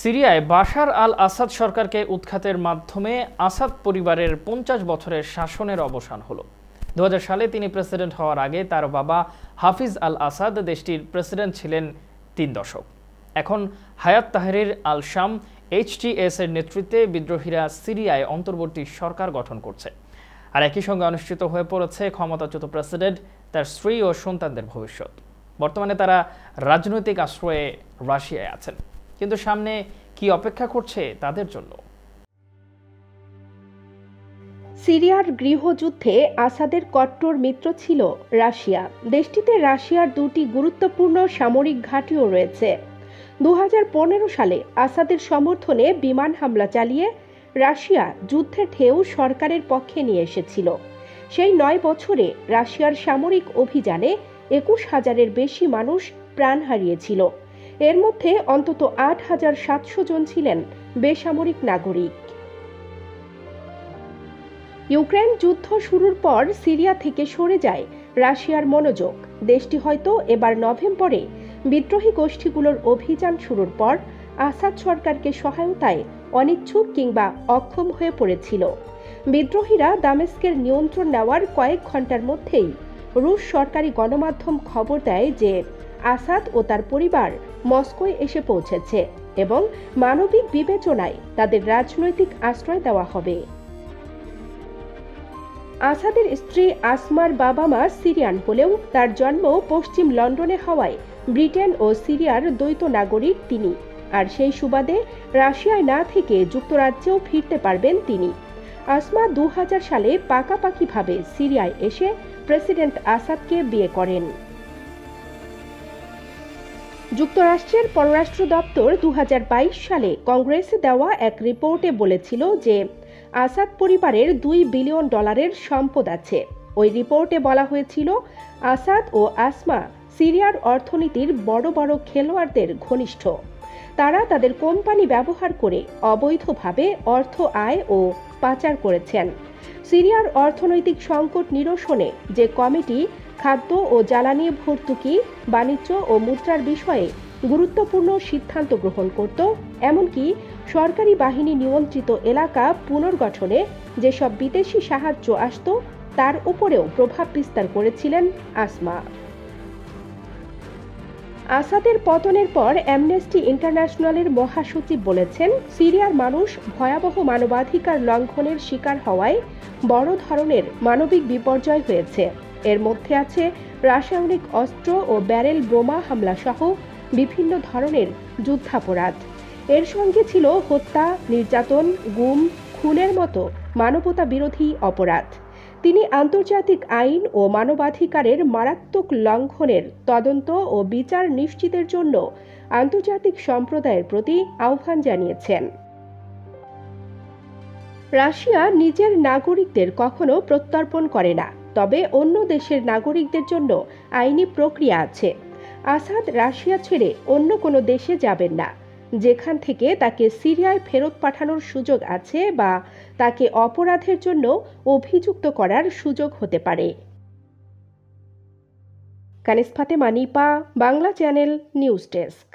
সিরিয়ায় বাশার আল আসাদ সরকারকে উৎখাতের মাধ্যমে আসাদ পরিবারের ৫০ বছরের শাসনের অবসান হলো। ২০০০ সালে তিনি প্রেসিডেন্ট হওয়ার আগে তার বাবা হাফিজ আল আসাদ দেশটির প্রেসিডেন্ট ছিলেন ৩ দশক। এখন হায়াত তাহরির আল শাম HTS এর নেতৃত্বে বিদ্রোহীরা সিরিয়ায় অন্তর্বর্তী সরকার গঠন করছে। আর একই সঙ্গে অনিশ্চিত হয়ে পড়েছে ক্ষমতাচ্যুত প্রেসিডেন্ট, তার স্ত্রী ও সন্তানদের ভবিষ্যৎ। বর্তমানে তারা রাজনৈতিক আশ্রয়ে রাশিয়ায় আছেন, কিন্তু সামনে কি অপেক্ষা করছে তাদের জন্য? সিরিয়ার গৃহযুদ্ধে আসাদের কট্টর মিত্র ছিল রাশিয়া। দেশটিতে রাশিয়ার দুটি গুরুত্বপূর্ণ সামরিক ঘাঁটিও রয়েছে। ২০১৫ সালে আসাদের সমর্থনে বিমান হামলা চালিয়ে রাশিয়া যুদ্ধের ঢেউ সরকারের পক্ষে নিয়ে এসেছিল। সেই ৯ বছরে রাশিয়ার সামরিক অভিযানে ২১,০০০-এর বেশি মানুষ প্রাণ হারিয়েছিল। এর মধ্যে অন্তত ৮,৭০০ জন ছিলেন বেসামরিক নাগরিক। ইউক্রেন যুদ্ধ শুরুর পর সিরিয়া থেকে সরে যায় রাশিয়ার মনোযোগ। দেশটি হয়তো এবার নভেম্বরে বিদ্রোহী গোষ্ঠীগুলোর অভিযান শুরুর পর আসাদ সরকারকে সহায়তায় অনিচ্ছুক কিংবা অক্ষম হয়ে পড়েছিল। বিদ্রোহীরা দামেস্কের নিয়ন্ত্রণ নেওয়ার কয়েক ঘন্টার মধ্যেই রুশ সরকারি গণমাধ্যম খবর দেয় যে আসাদ ও তার পরিবার মস্কোয় এসে পৌঁছেছে এবং মানবিক বিবেচনায় তাদের রাজনৈতিক আশ্রয় দেওয়া হবে। আসাদের স্ত্রী আসমার বাবা মা সিরিয়ান হলেও তার জন্ম পশ্চিম লন্ডনে হওয়ায় ব্রিটেন ও সিরিয়ার দ্বৈত নাগরিক তিনি। আর সেই সুবাদে রাশিয়ায় না থেকে যুক্তরাজ্যেও ফিরতে পারবেন তিনি। আসমা ২০০০ সালে পাকাপাকিভাবে সিরিয়ায় এসে প্রেসিডেন্ট আসাদকে বিয়ে করেন। যুক্তরাষ্ট্রের পররাষ্ট্র দপ্তর ২০২২ সালে কংগ্রেসে দেওয়া এক রিপোর্টে বলেছিল যে আসাদ পরিবারের $2 বিলিয়ন সম্পদ আছে। ওই রিপোর্টে বলা হয়েছিল আসাদ ও আসমা সিরিয়ার অর্থনীতির বড় বড় খেলোয়াড়দের ঘনিষ্ঠ। তারা তাদের কোম্পানি ব্যবহার করে অবৈধভাবে অর্থ আয় ও পাচার করেছেন। সিরিয়ার অর্থনৈতিক সংকট নিরসনে যে কমিটি খাদ্য ও জ্বালানি ভর্তুকি, বাণিজ্য ও মুদ্রার বিষয়ে গুরুত্বপূর্ণ সিদ্ধান্ত গ্রহণ করত, এমনকি সরকারি বাহিনী নিয়ন্ত্রিত এলাকা পুনর্গঠনে যেসব বিদেশি সাহায্য আসত তার উপরেও প্রভাব বিস্তার করেছিলেন আসমা। আসাদের পতনের পর অ্যামনেস্টি ইন্টারন্যাশনালের মহাসচিব বলেছেন, সিরিয়ার মানুষ ভয়াবহ মানবাধিকার লঙ্ঘনের শিকার হওয়ায় বড় ধরনের মানবিক বিপর্যয় হয়েছে। এর মধ্যে আছে রাসায়নিক অস্ত্র ও ব্যারেল বোমা হামলা সহ বিভিন্ন ধরনের যুদ্ধাপরাধ। এর সঙ্গে ছিল হত্যা, নির্যাতন, গুম, খুনের মতো মানবতা বিরোধী অপরাধ। তিনি আন্তর্জাতিক আইন ও মানবাধিকারের মারাত্মক লঙ্ঘনের তদন্ত ও বিচার নিশ্চিতের জন্য আন্তর্জাতিক সম্প্রদায়ের প্রতি আহ্বান জানিয়েছেন। রাশিয়া নিজের নাগরিকদের কখনো প্রত্যর্পণ করে না, তবে অন্য দেশের নাগরিকদের জন্য আইনি প্রক্রিয়া আছে। আসাদ রাশিয়া ছেড়ে অন্য কোনো দেশে যাবেন না, যেখান থেকে তাকে সিরিয়ায় ফেরত পাঠানোর সুযোগ আছে বা তাকে অপরাধের জন্য অভিযুক্ত করার সুযোগ হতে পারে। Kanis Fatema Nipa, Bangla channel, news desk.